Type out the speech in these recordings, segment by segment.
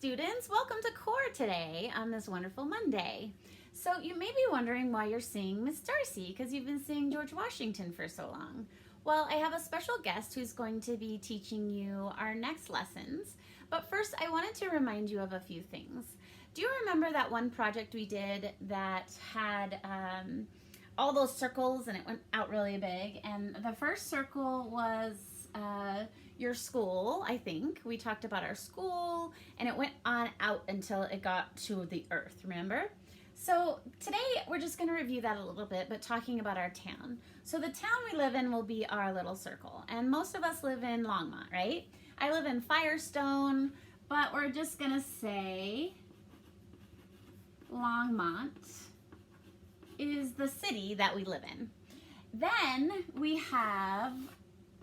students, welcome to Core today on this wonderful Monday. So you may be wondering why you're seeing Miss Darcy because you've been seeing George Washington for so long. Well, I have a special guest who's going to be teaching you our next lessons. But first, I wanted to remind you of a few things. Do you remember that one project we did that had all those circles and it went out really big? And the first circle was your school, I think. We talked about our school and it went on out until it got to the earth, remember? So today we're just going to review that a little bit, but talking about our town. So the town we live in will be our little circle, and most of us live in Longmont, right? I live in Firestone, but we're just going to say Longmont is the city that we live in. Then we have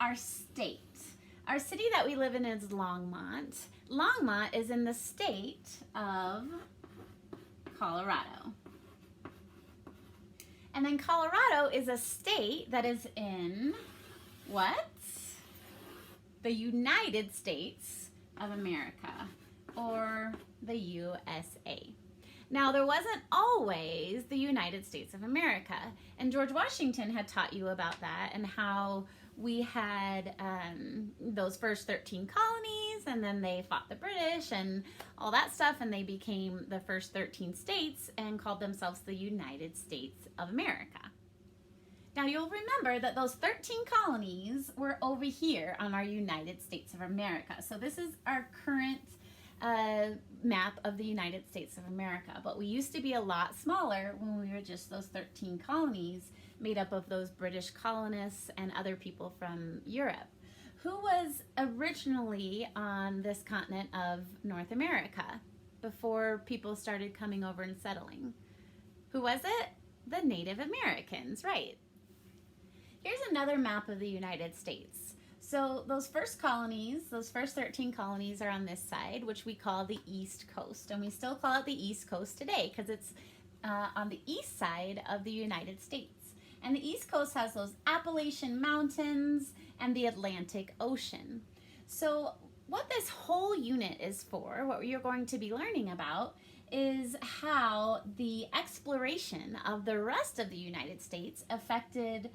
our state. Our city that we live in is Longmont. Longmont is in the state of Colorado. And then Colorado is a state that is in what? The United States of America, or the USA. Now, there wasn't always the United States of America, and George Washington had taught you about that and how we had those first 13 colonies, and then they fought the British and all that stuff, and they became the first 13 states and called themselves the United States of America. Now, you'll remember that those 13 colonies were over here on our United States of America. So this is our current map of the United States of America, but we used to be a lot smaller when we were just those 13 colonies made up of those British colonists and other people from Europe. Who was originally on this continent of North America before people started coming over and settling? Who was it? The Native Americans, right? Here's another map of the United States. So those first colonies, those first 13 colonies are on this side, which we call the East Coast. And we still call it the East Coast today because it's on the east side of the United States. And the East Coast has those Appalachian Mountains and the Atlantic Ocean. So what this whole unit is for, what you're going to be learning about, is how the exploration of the rest of the United States affected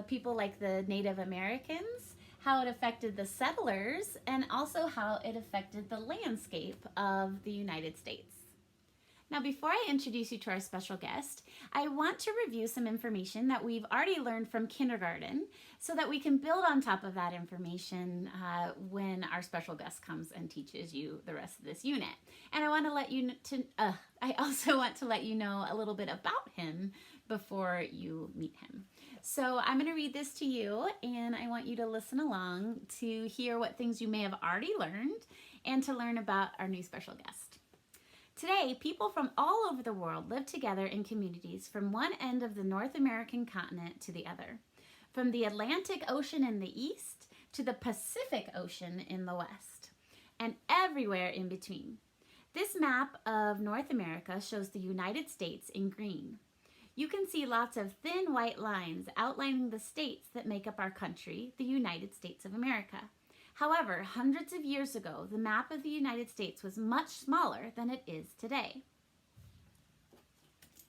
people like the Native Americans, how it affected the settlers, and also how it affected the landscape of the United States. Now, before I introduce you to our special guest, I want to review some information that we've already learned from kindergarten so that we can build on top of that information when our special guest comes and teaches you the rest of this unit. And I want to let you I also want to let you know a little bit about him before you meet him. So I'm going to read this to you, and I want you to listen along to hear what things you may have already learned and to learn about our new special guest. Today, people from all over the world live together in communities from one end of the North American continent to the other, from the Atlantic Ocean in the east to the Pacific Ocean in the west, and everywhere in between. This map of North America shows the United States in green. You can see lots of thin white lines outlining the states that make up our country, the United States of America. However, hundreds of years ago, the map of the United States was much smaller than it is today.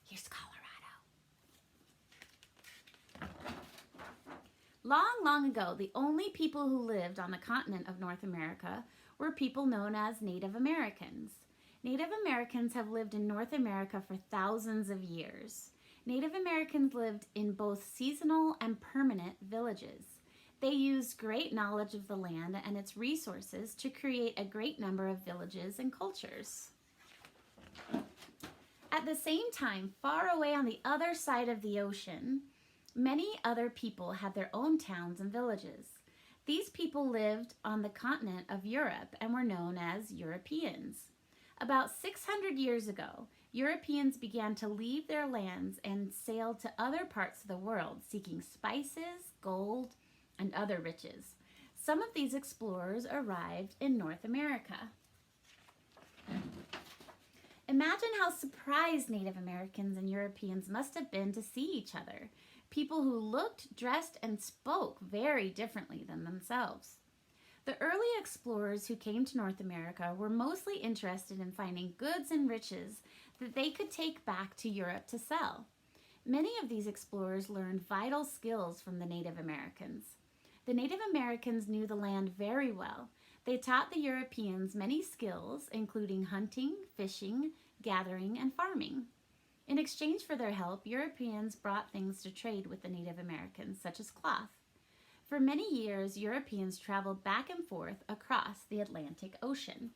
Here's Colorado. Long, long ago, the only people who lived on the continent of North America were people known as Native Americans. Native Americans have lived in North America for thousands of years. Native Americans lived in both seasonal and permanent villages. They used great knowledge of the land and its resources to create a great number of villages and cultures. At the same time, far away on the other side of the ocean, many other people had their own towns and villages. These people lived on the continent of Europe and were known as Europeans. About 600 years ago, Europeans began to leave their lands and sail to other parts of the world seeking spices, gold, and other riches. Some of these explorers arrived in North America. Imagine how surprised Native Americans and Europeans must have been to see each other, people who looked, dressed, and spoke very differently than themselves. The early explorers who came to North America were mostly interested in finding goods and riches that they could take back to Europe to sell. Many of these explorers learned vital skills from the Native Americans. The Native Americans knew the land very well. They taught the Europeans many skills, including hunting, fishing, gathering, and farming. In exchange for their help, Europeans brought things to trade with the Native Americans, such as cloth. For many years, Europeans traveled back and forth across the Atlantic Ocean.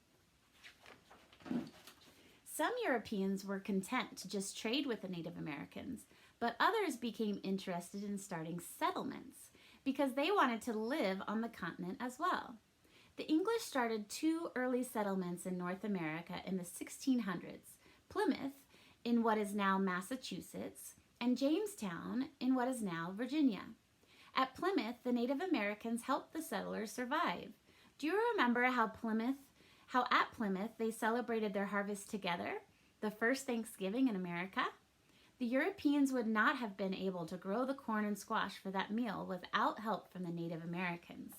Some Europeans were content to just trade with the Native Americans, but others became interested in starting settlements because they wanted to live on the continent as well. The English started two early settlements in North America in the 1600s, Plymouth in what is now Massachusetts and Jamestown in what is now Virginia. At Plymouth, the Native Americans helped the settlers survive. Do you remember how at Plymouth they celebrated their harvest together, the first Thanksgiving in America? The Europeans would not have been able to grow the corn and squash for that meal without help from the Native Americans.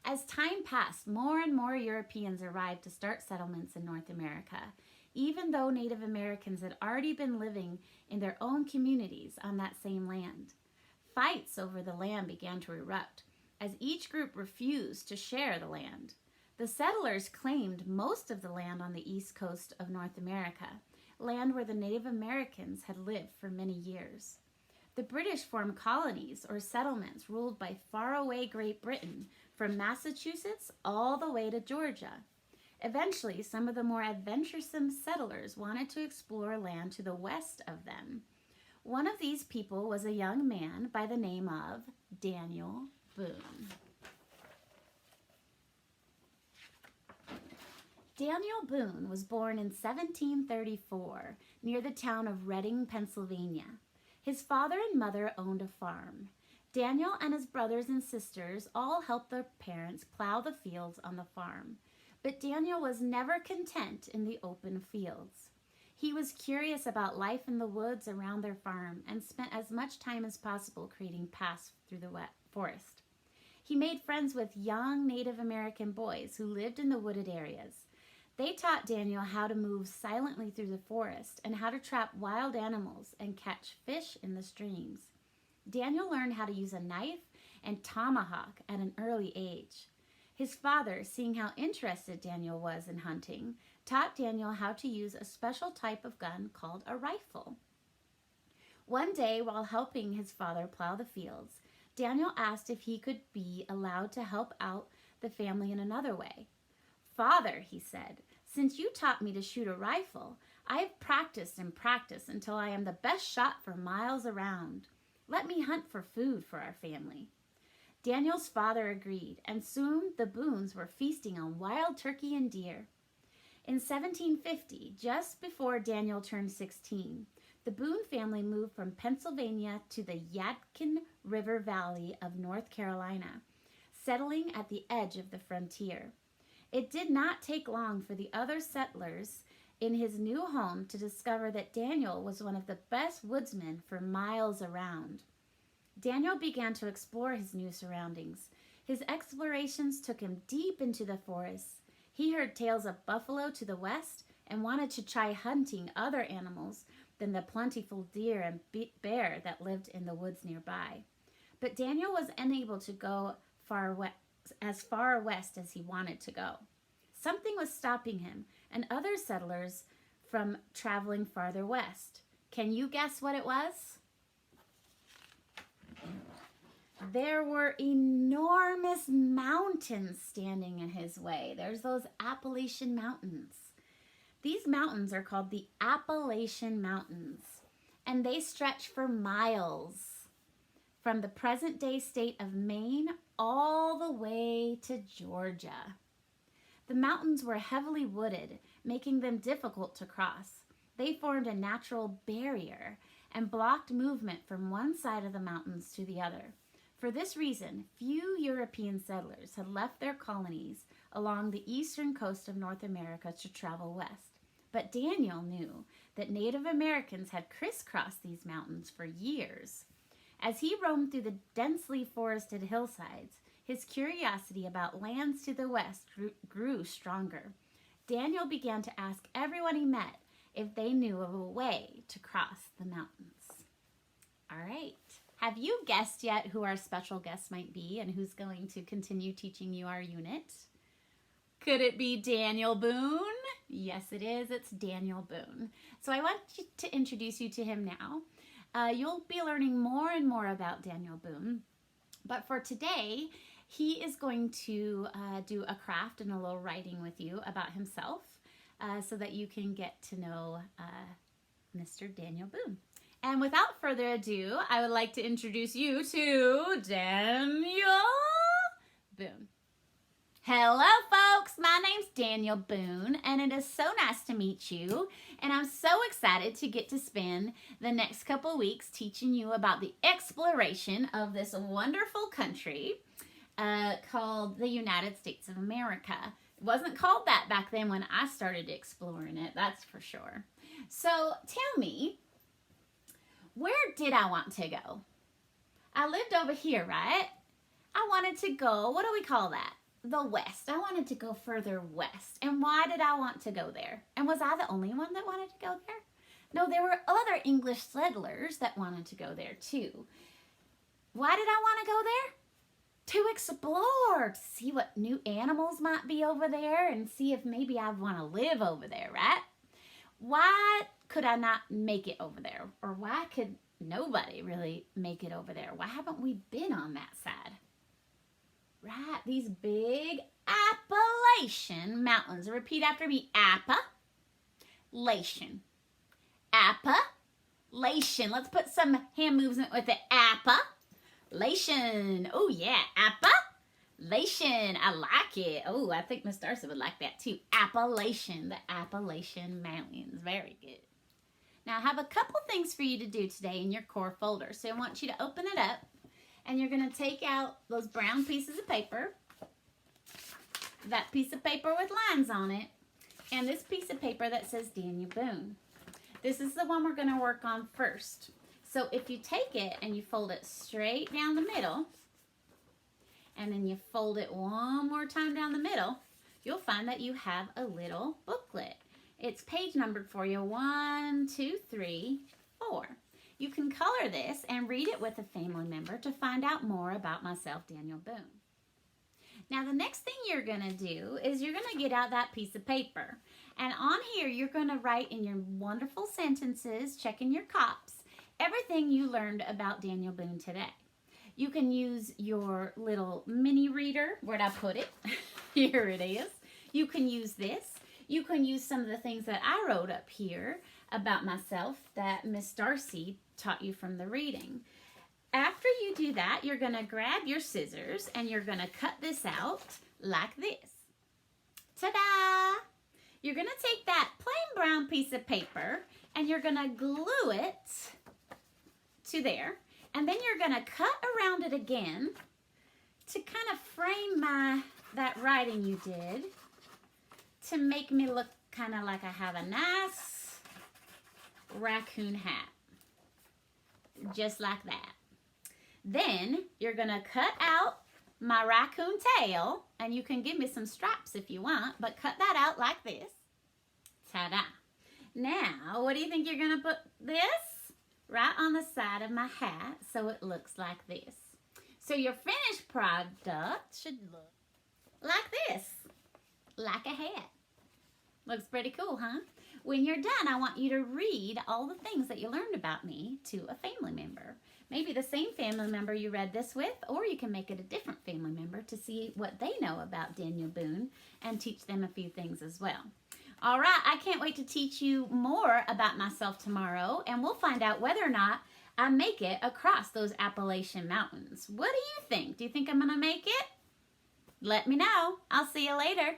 As time passed, more and more Europeans arrived to start settlements in North America, even though Native Americans had already been living in their own communities on that same land. Fights over the land began to erupt, as each group refused to share the land. The settlers claimed most of the land on the east coast of North America, land where the Native Americans had lived for many years. The British formed colonies or settlements ruled by faraway Great Britain, from Massachusetts all the way to Georgia. Eventually, some of the more adventuresome settlers wanted to explore land to the west of them. One of these people was a young man by the name of Daniel Boone. Daniel Boone was born in 1734 near the town of Reading, Pennsylvania. His father and mother owned a farm. Daniel and his brothers and sisters all helped their parents plow the fields on the farm. But Daniel was never content in the open fields. He was curious about life in the woods around their farm and spent as much time as possible creating paths through the wet forest. He made friends with young Native American boys who lived in the wooded areas. They taught Daniel how to move silently through the forest and how to trap wild animals and catch fish in the streams. Daniel learned how to use a knife and tomahawk at an early age. His father, seeing how interested Daniel was in hunting, taught Daniel how to use a special type of gun called a rifle. One day, while helping his father plow the fields, Daniel asked if he could be allowed to help out the family in another way. "Father," he said, "since you taught me to shoot a rifle, I have practiced and practiced until I am the best shot for miles around. Let me hunt for food for our family." Daniel's father agreed, and soon the Boones were feasting on wild turkey and deer. In 1750, just before Daniel turned 16, the Boone family moved from Pennsylvania to the Yadkin River Valley of North Carolina, settling at the edge of the frontier. It did not take long for the other settlers in his new home to discover that Daniel was one of the best woodsmen for miles around. Daniel began to explore his new surroundings. His explorations took him deep into the forests. He heard tales of buffalo to the west and wanted to try hunting other animals than the plentiful deer and bear that lived in the woods nearby. But Daniel was unable to go as far west as he wanted to go. Something was stopping him and other settlers from traveling farther west. Can you guess what it was? There were enormous mountains standing in his way. There's those Appalachian Mountains. These mountains are called the Appalachian Mountains, and they stretch for miles from the present-day state of Maine all the way to Georgia. The mountains were heavily wooded, making them difficult to cross. They formed a natural barrier and blocked movement from one side of the mountains to the other. For this reason, few European settlers had left their colonies along the eastern coast of North America to travel west. But Daniel knew that Native Americans had crisscrossed these mountains for years. As he roamed through the densely forested hillsides, his curiosity about lands to the west grew stronger. Daniel began to ask everyone he met if they knew of a way to cross the mountains. All right. Have you guessed yet who our special guest might be and who's going to continue teaching you our unit? Could it be Daniel Boone? Yes, it is. It's Daniel Boone. So I want to introduce you to him now. You'll be learning more and more about Daniel Boone. But for today, he is going to do a craft and a little writing with you about himself so that you can get to know Mr. Daniel Boone. And without further ado, I would like to introduce you to Daniel Boone. Hello, folks. My name's Daniel Boone, and it is so nice to meet you. And I'm so excited to get to spend the next couple weeks teaching you about the exploration of this wonderful country called the United States of America. It wasn't called that back then when I started exploring it, that's for sure. So tell me, where did I want to go? I lived over here, right? I wanted to go, what do we call that? The west. I wanted to go further west. And why did I want to go there? And was I the only one that wanted to go there? No, there were other English settlers that wanted to go there too. Why did I want to go there? To explore, to see what new animals might be over there and see if maybe I want to live over there, right? Why could I not make it over there? Or why could nobody really make it over there? Why haven't we been on that side? Right, these big Appalachian mountains. Repeat after me. Appalachian. Appalachian. Let's put some hand movement with it. Appalachian. Oh, yeah. Appalachian. I like it. Oh, I think Miss Darcy would like that too. Appalachian. The Appalachian Mountains. Very good. Now, I have a couple things for you to do today in your core folder. So I want you to open it up. And you're going to take out those brown pieces of paper, that piece of paper with lines on it, and this piece of paper that says Daniel Boone. This is the one we're going to work on first. So if you take it and you fold it straight down the middle, and then you fold it one more time down the middle, you'll find that you have a little booklet. It's page numbered for you, 1, 2, 3, 4. You can color this and read it with a family member to find out more about myself, Daniel Boone. Now, the next thing you're going to do is you're going to get out that piece of paper. And on here, you're going to write in your wonderful sentences, checking your cops, everything you learned about Daniel Boone today. You can use your little mini reader. Where'd I put it? Here it is. You can use this. You can use some of the things that I wrote up here about myself that Miss Darcy taught you from the reading. After you do that, you're going to grab your scissors and you're going to cut this out like this. Ta-da! You're going to take that plain brown piece of paper and you're going to glue it to there. And then you're going to cut around it again to kind of frame that writing you did to make me look kind of like I have a nice raccoon hat. Just like that. Then you're going to cut out my raccoon tail, and you can give me some stripes if you want, but cut that out like this. Ta-da. Now, what do you think you're going to put this? Right on the side of my hat so it looks like this. So your finished product should look like this. Like a hat. Looks pretty cool, huh? When you're done, I want you to read all the things that you learned about me to a family member. Maybe the same family member you read this with, or you can make it a different family member to see what they know about Daniel Boone and teach them a few things as well. All right, I can't wait to teach you more about myself tomorrow, and we'll find out whether or not I make it across those Appalachian Mountains. What do you think? Do you think I'm going to make it? Let me know. I'll see you later.